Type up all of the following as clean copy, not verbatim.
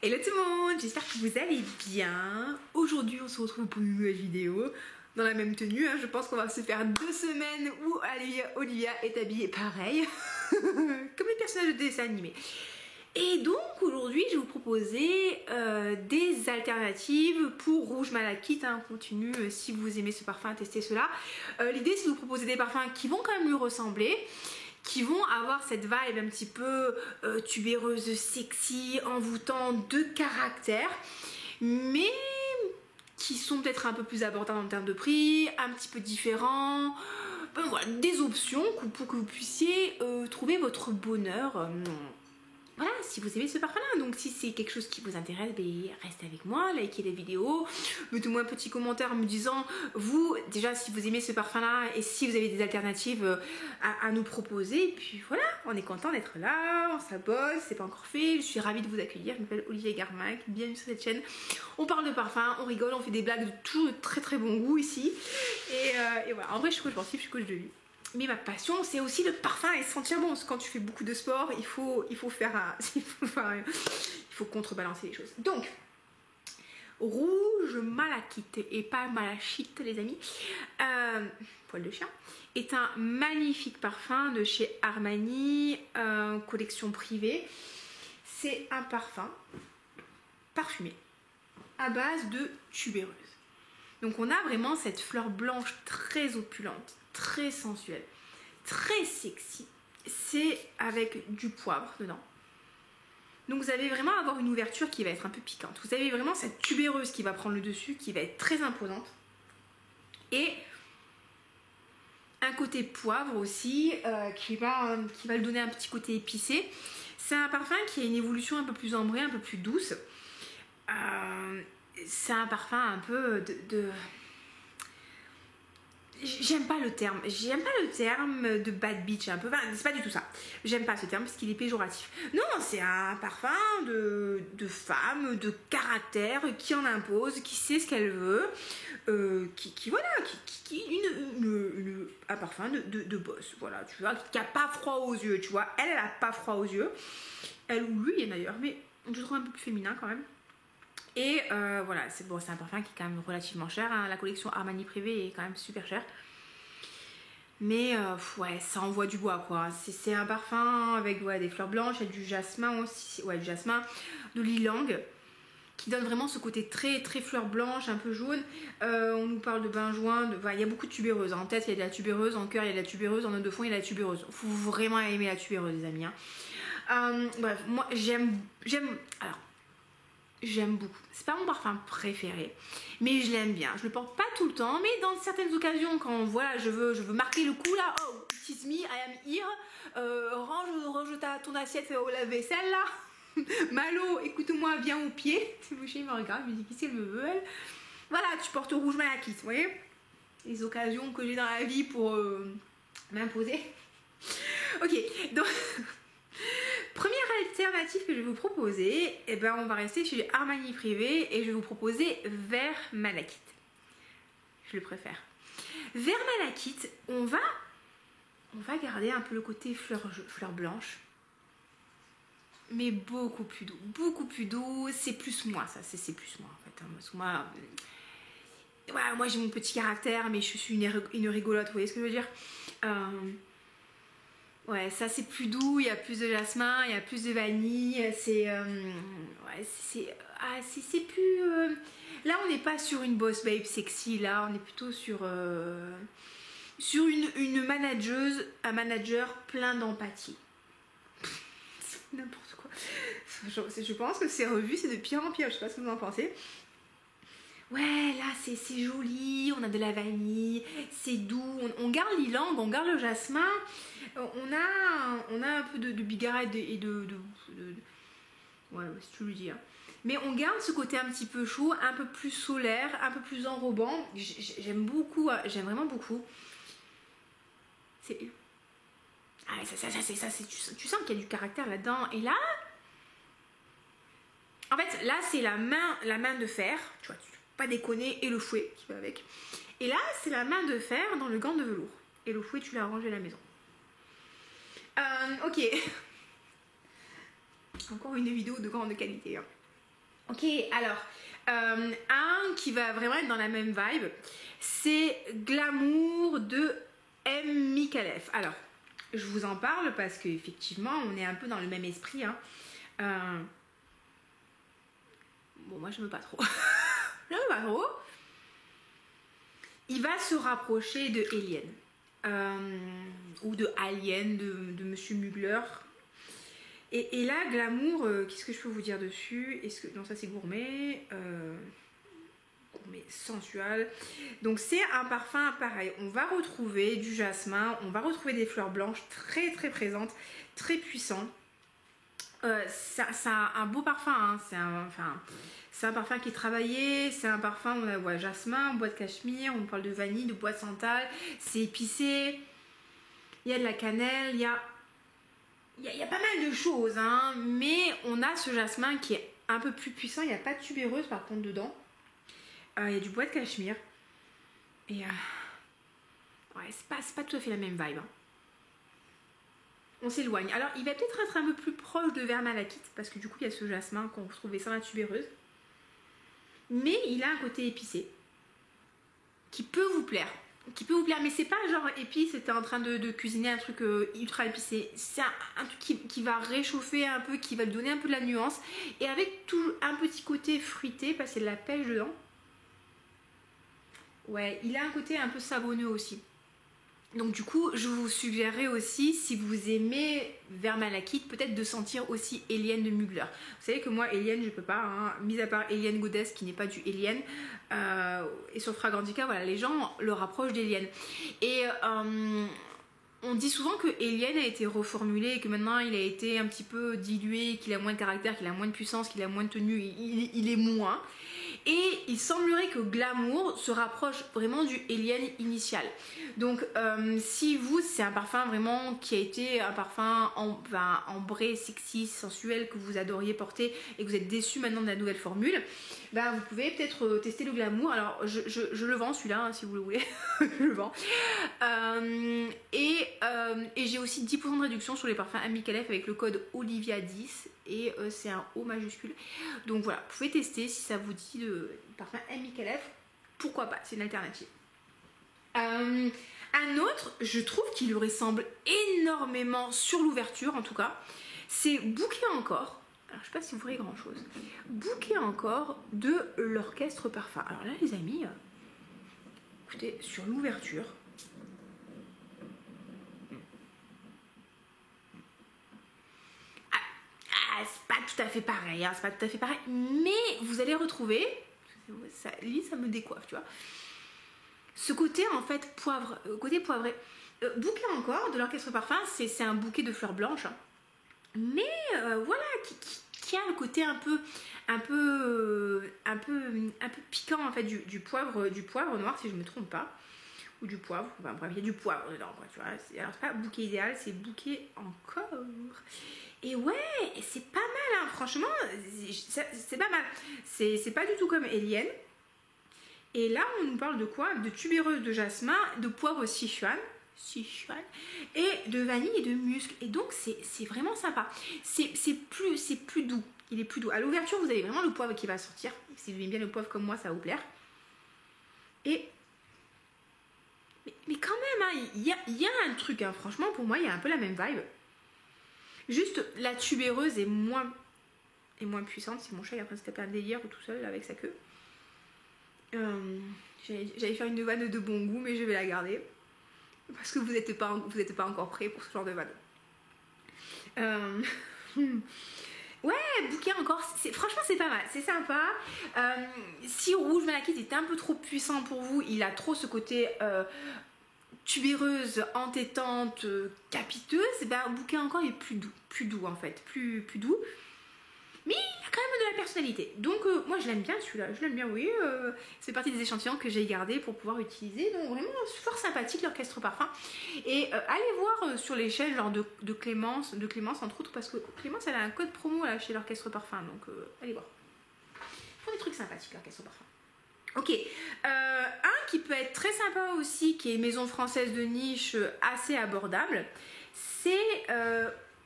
Hello tout le monde, j'espère que vous allez bien. Aujourd'hui on se retrouve pour une nouvelle vidéo dans la même tenue, hein. Je pense qu'on va se faire 2 semaines où Olivia est habillée pareil comme les personnages de dessin animé. Et donc aujourd'hui je vais vous proposer des alternatives pour Rouge Malachite, hein. On continue, si vous aimez ce parfum, testez cela. L'idée c'est de vous proposer des parfums qui vont quand même lui ressembler, qui vont avoir cette vibe un petit peu tubéreuse, sexy, envoûtante, de caractère, mais qui sont peut-être un peu plus abordables en termes de prix, un petit peu différents. Voilà, des options pour que vous puissiez trouver votre bonheur. Voilà, si vous aimez ce parfum-là, donc si c'est quelque chose qui vous intéresse, restez avec moi, likez les vidéos, mettez-moi un petit commentaire en me disant, vous, déjà, si vous aimez ce parfum-là et si vous avez des alternatives à nous proposer. Et puis voilà, on est content d'être là, on s'abonne, c'est pas encore fait, je suis ravie de vous accueillir, je m'appelle Olivia Garmac, bienvenue sur cette chaîne. On parle de parfum, on rigole, on fait des blagues de tout très très bon goût ici. Et voilà, en vrai, je suis coach sportif, je suis coach de vie. Mais ma passion, c'est aussi le parfum et sentir bon. Parce que quand tu fais beaucoup de sport, il faut contrebalancer les choses. Donc, Rouge Malachite et pas Malachite, les amis, poil de chien, est un magnifique parfum de chez Armani, collection privée. C'est un parfum parfumé à base de tubéreuse. Donc on a vraiment cette fleur blanche très opulente, très sensuelle, très sexy. C'est avec du poivre dedans. Donc vous allez vraiment avoir une ouverture qui va être un peu piquante. Vous avez vraiment cette tubéreuse qui va prendre le dessus, qui va être très imposante. Et un côté poivre aussi, qui va le donner un petit côté épicé. C'est un parfum qui a une évolution un peu plus ambrée, un peu plus douce. C'est un parfum un peu de... J'aime pas le terme de bad bitch un peu, enfin, c'est pas du tout ça. J'aime pas ce terme parce qu'il est péjoratif. Non, c'est un parfum de femme, de caractère, qui en impose, qui sait ce qu'elle veut, un parfum de boss, voilà, tu vois, qui a pas froid aux yeux, tu vois. Elle a pas froid aux yeux. Elle ou lui d'ailleurs, mais je trouve un peu plus féminin quand même. Et voilà, c'est bon, un parfum qui est quand même relativement cher, hein. La collection Armani privée est quand même super chère. Mais ouais, ça envoie du bois quoi. C'est un parfum avec des fleurs blanches, il y a du jasmin aussi, ouais, du jasmin, de l'ylang, qui donne vraiment ce côté très très fleur blanche, un peu jaune. On nous parle de benjoin, il y a beaucoup de tubéreuses. En tête, il y a de la tubéreuse, en cœur, il y a de la tubéreuse, en note de fond, il y a de la tubéreuse. Faut vraiment aimer la tubéreuse, les amis, hein. Bref, moi j'aime beaucoup. C'est pas mon parfum préféré, mais je l'aime bien. Je le porte pas tout le temps, mais dans certaines occasions, quand voilà, je veux marquer le coup là. Oh, it is me, I am here. Range ton assiette au lave-vaisselle là. Malo, écoute-moi, viens au pied. C'est mon chéri me regarde, il me dit qu'est-ce qu'elle me veut elle. Voilà, tu portes Rouge Malachite, vous voyez. Les occasions que j'ai dans la vie pour m'imposer. Ok, donc. Première alternative que je vais vous proposer, on va rester chez Armani privé et je vais vous proposer Vert Malachite. Je le préfère. Vert Malachite, on va garder un peu le côté fleur blanche, mais beaucoup plus doux, c'est plus moi, ça, c'est plus moi en fait. Parce que moi j'ai mon petit caractère, mais je suis une rigolote, vous voyez ce que je veux dire. Ouais, ça c'est plus doux, il y a plus de jasmin, il y a plus de vanille, c'est plus... Là on n'est pas sur une boss babe sexy, là on est plutôt sur une manageuse, un manager plein d'empathie. C'est n'importe quoi. Je pense que c'est revu, c'est de pire en pire, je sais pas ce que vous en pensez. Ouais, là c'est joli, on a de la vanille, c'est doux, on garde l'ylang, on garde le jasmin, on a un peu de bigarade et de ouais, si tu le dis, hein. Mais on garde ce côté un petit peu chaud, un peu plus solaire, un peu plus enrobant. J'aime beaucoup, j'aime vraiment beaucoup. C'est... Ah, tu sens qu'il y a du caractère là-dedans. Et là, en fait, là c'est la main de fer, tu vois, pas déconner, et le fouet qui va avec. Et là, c'est la main de fer dans le gant de velours. Et le fouet, tu l'as rangé à la maison. Ok. Encore une vidéo de grande qualité, hein. Ok, alors, un qui va vraiment être dans la même vibe, c'est Glamour de M. Micallef. Alors, je vous en parle parce qu'effectivement, on est un peu dans le même esprit. Hein. Bon, moi, je n'aime pas trop. Je n'aime pas trop. Il va se rapprocher de Alien. Ou de Alien, de Monsieur Mugler. Et là, Glamour, qu'est-ce que je peux vous dire dessus? Non, ça c'est gourmet. Gourmet sensuel. Donc c'est un parfum pareil. On va retrouver du jasmin, on va retrouver des fleurs blanches très très présentes, très puissant. C'est un beau parfum. Hein. C'est un parfum qui est travaillé. C'est un parfum, on a ouais, jasmin, bois de cachemire, on parle de vanille, de bois de santal. C'est épicé. Il y a de la cannelle, il y a pas mal de choses, hein, mais on a ce jasmin qui est un peu plus puissant. Il n'y a pas de tubéreuse par contre dedans. Il y a du bois de cachemire. Et ouais, c'est pas tout à fait la même vibe. Hein. On s'éloigne. Alors, il va peut-être être un peu plus proche de Vermalakit parce que du coup, il y a ce jasmin qu'on retrouvait sans la tubéreuse. Mais il a un côté épicé qui peut vous plaire. Mais c'est pas genre épice, t'es en train de cuisiner un truc ultra épicé. C'est un truc qui va réchauffer un peu, qui va donner un peu de la nuance et avec tout un petit côté fruité parce qu'il y a de la pêche dedans. Ouais, il a un côté un peu savonneux aussi. Donc du coup, je vous suggérerais aussi, si vous aimez Vermalakit, peut-être de sentir aussi Alien de Mugler. Vous savez que moi, Alien, je peux pas, hein, mis à part Alien Goddess qui n'est pas du Alien. Et sur Fragrantica, voilà, les gens le rapprochent d'Alien. Et on dit souvent que Alien a été reformulé et que maintenant il a été un petit peu dilué, qu'il a moins de caractère, qu'il a moins de puissance, qu'il a moins de tenue, il est moins. Et il semblerait que Glamour se rapproche vraiment du Alien initial. Donc si vous, c'est un parfum vraiment qui a été un parfum ambré, sexy, sensuel que vous adoriez porter et que vous êtes déçu maintenant de la nouvelle formule, ben, vous pouvez peut-être tester le Glamour. Alors je le vends celui-là, hein, si vous le voulez, je le vends. Et j'ai aussi 10% de réduction sur les parfums Micallef avec le code Olivia10 et c'est un O majuscule. Donc voilà, vous pouvez tester si ça vous dit de parfum Micallef, pourquoi pas, c'est une alternative. Un autre, je trouve qu'il lui ressemble énormément sur l'ouverture en tout cas, c'est Bouquet encore. Alors je sais pas si vous voyez grand chose. Bouquet encore de l'Orchestre Parfum. Alors là les amis, écoutez, sur l'ouverture, c'est pas tout à fait pareil, hein, c'est pas tout à fait pareil, mais vous allez retrouver, ça me décoiffe, tu vois, ce côté en fait côté poivré. Bouquet encore de l'Orchestre Parfum, c'est un bouquet de fleurs blanches, hein, mais voilà, qui a le côté un peu piquant en fait du poivre noir si je me trompe pas, ou du poivre, enfin bref, il y a du poivre dedans, tu vois. Alors c'est pas bouquet idéal, c'est bouquet encore. Et ouais, c'est pas mal, hein, franchement, c'est pas mal. C'est pas du tout comme Alien. Et là, on nous parle de quoi? De tubéreuse de jasmin, de poivre Sichuan, et de vanille et de musc. Et donc, c'est vraiment sympa. C'est plus doux. Il est plus doux. À l'ouverture, vous avez vraiment le poivre qui va sortir. Si vous aimez bien le poivre comme moi, ça va vous plaire. Mais quand même, hein, il y a un truc, hein, franchement, pour moi, il y a un peu la même vibe. Juste, la tubéreuse est moins puissante. Si mon chat est en train de se taper un délire tout seul avec sa queue. J'allais faire une vanne de bon goût, mais je vais la garder. Parce que vous n'êtes pas encore prêts pour ce genre de vanne. Ouais, bouquet encore, franchement c'est pas mal, c'est sympa. Si Rouge Malakit était un peu trop puissant pour vous, il a trop ce côté tubéreuse, entêtante, capiteuse, ben bouquet encore est plus doux en fait, plus doux. Mais il a quand même de la personnalité. Donc moi je l'aime bien celui-là, je l'aime bien, oui. C'est partie des échantillons que j'ai gardés pour pouvoir utiliser. Donc vraiment fort sympathique l'Orchestre Parfum. Et allez voir sur l'échelle genre de Clémence entre autres, parce que Clémence elle a un code promo là chez l'Orchestre Parfum. Donc allez voir. Ils font des trucs sympathiques l'Orchestre Parfum. Ok, un qui peut être très sympa aussi, qui est maison française de niche assez abordable, c'est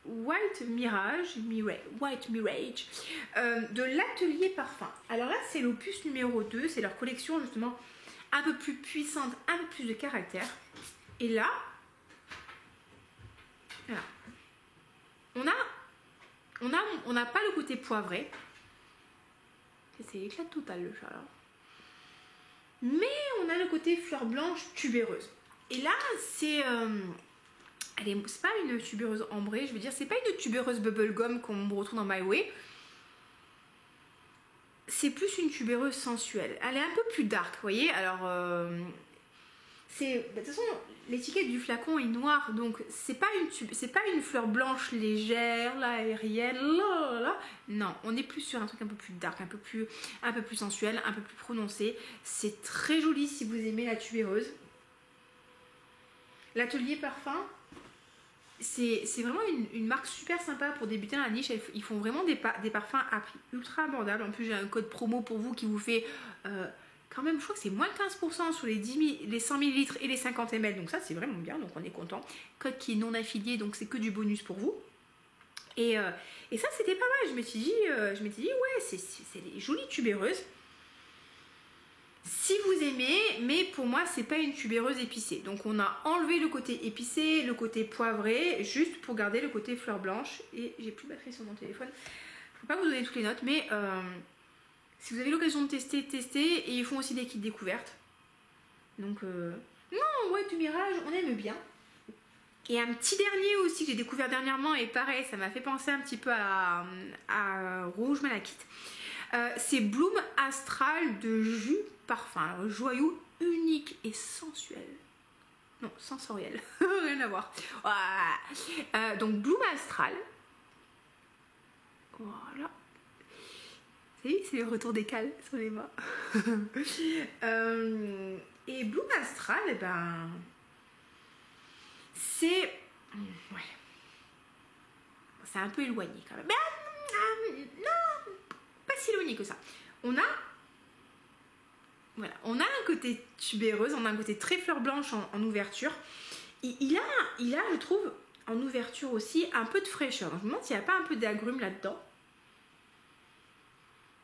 White Mirage, White Mirage de l'Atelier Parfum. Alors là, c'est l'opus numéro 2, c'est leur collection justement un peu plus puissante, un peu plus de caractère. Et là, voilà. On n'a pas le côté poivré. C'est l'éclat total le chat là. Mais on a le côté fleur blanche tubéreuse. Et là, c'est pas une tubéreuse ambrée, je veux dire, c'est pas une tubéreuse bubblegum qu'on retrouve dans My Way. C'est plus une tubéreuse sensuelle. Elle est un peu plus dark, vous voyez. Alors, de toute façon, l'étiquette du flacon est noire, donc c'est pas une fleur blanche légère, là, aérienne, là. Non, on est plus sur un truc un peu plus dark, un peu plus sensuel, un peu plus prononcé. C'est très joli si vous aimez la tubéreuse. L'Atelier Parfum, c'est vraiment une marque super sympa pour débuter dans la niche. Ils font vraiment des parfums à prix ultra abordable. En plus, j'ai un code promo pour vous qui vous fait quand même, je crois que c'est moins 15% sur les 100 ml et les 50 ml. Donc ça, c'est vraiment bien, donc on est content. Code qui est non affilié, donc c'est que du bonus pour vous. Et ça, c'était pas mal. Je m'étais dit, ouais, c'est des jolies tubéreuses. Si vous aimez, mais pour moi c'est pas une tubéreuse épicée, donc on a enlevé le côté épicé, le côté poivré, juste pour garder le côté fleur blanche. Et j'ai plus de batterie sur mon téléphone, je peux pas vous donner toutes les notes, mais si vous avez l'occasion de tester, et ils font aussi des kits découvertes, donc non, ouais, du Mirage, on aime bien. Et un petit dernier aussi que j'ai découvert dernièrement, et pareil, ça m'a fait penser un petit peu à Rouge Malachite. C'est Bloom Astral de Jus Parfum. Alors, joyau unique et sensuel. Non, sensoriel. Rien à voir. Voilà. Donc Bloom Astral. Voilà. Vous savez, c'est le retour des cales sur les mains. Et Bloom Astral, eh ben, c'est... Ouais. C'est un peu éloigné quand même. Non, pas si éloigné que ça. On a un côté tubéreuse, on a un côté très fleur blanche en ouverture. Il a, je trouve, en ouverture aussi, un peu de fraîcheur. Je me demande s'il n'y a pas un peu d'agrumes là-dedans.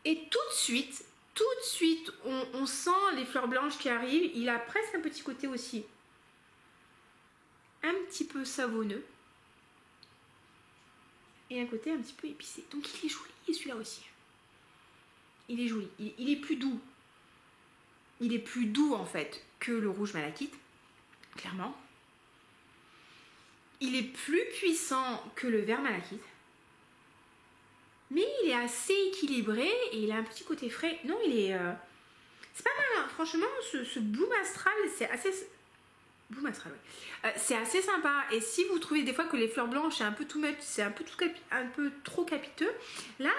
Et tout de suite, on sent les fleurs blanches qui arrivent. Il a presque un petit côté aussi, un petit peu savonneux. Et un côté un petit peu épicé. Donc il est joli celui-là aussi. Il est joli. Il est plus doux. Il est plus doux en fait que le Rouge Malachite, clairement. Il est plus puissant que le Vert Malachite. Mais il est assez équilibré et il a un petit côté frais. Non, il est... c'est pas mal, hein. Franchement, ce Bloom Astral, c'est assez... Bloom Astral, oui. C'est assez sympa. Et si vous trouvez des fois que les fleurs blanches, c'est un peu too much, c'est un peu trop capiteux, là...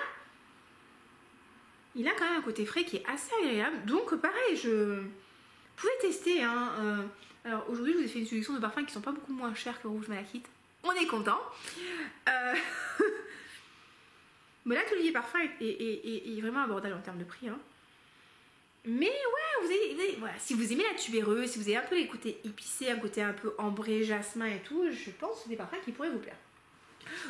Il a quand même un côté frais qui est assez agréable. Donc pareil, vous pouvez tester. Hein, alors aujourd'hui, je vous ai fait une sélection de parfums qui sont pas beaucoup moins chers que Rouge Malachite. On est content. Mais l'Atelier Parfum est vraiment abordable en termes de prix. Hein. Mais ouais, voilà, si vous aimez la tubéreuse, si vous avez un peu les côtés épicés, un côté un peu ambré, jasmin et tout, je pense que c'est des parfums qui pourraient vous plaire.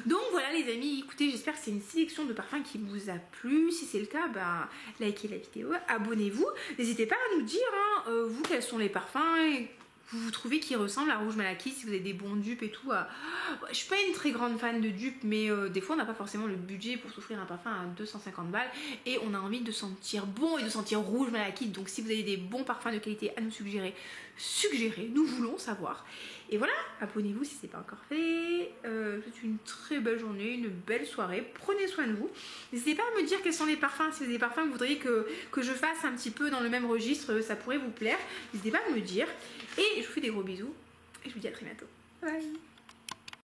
Donc voilà les amis, écoutez, j'espère que c'est une sélection de parfums qui vous a plu. Si c'est le cas, ben, likez la vidéo, abonnez-vous. N'hésitez pas à nous dire, hein, vous, quels sont les parfums que vous trouvez qui ressemblent à Rouge Malachite, si vous avez des bons dupes et tout. Je suis pas une très grande fan de dupes, mais des fois on n'a pas forcément le budget pour s'offrir un parfum à 250 balles et on a envie de sentir bon et de sentir Rouge Malachite. Donc si vous avez des bons parfums de qualité à nous suggérer, nous voulons savoir. Et voilà, abonnez-vous si ce n'est pas encore fait. C'est une très belle journée, une belle soirée. Prenez soin de vous. N'hésitez pas à me dire quels sont les parfums. Si vous avez des parfums que vous voudriez que je fasse un petit peu dans le même registre, ça pourrait vous plaire. N'hésitez pas à me dire. Et je vous fais des gros bisous. Et je vous dis à très bientôt. Bye.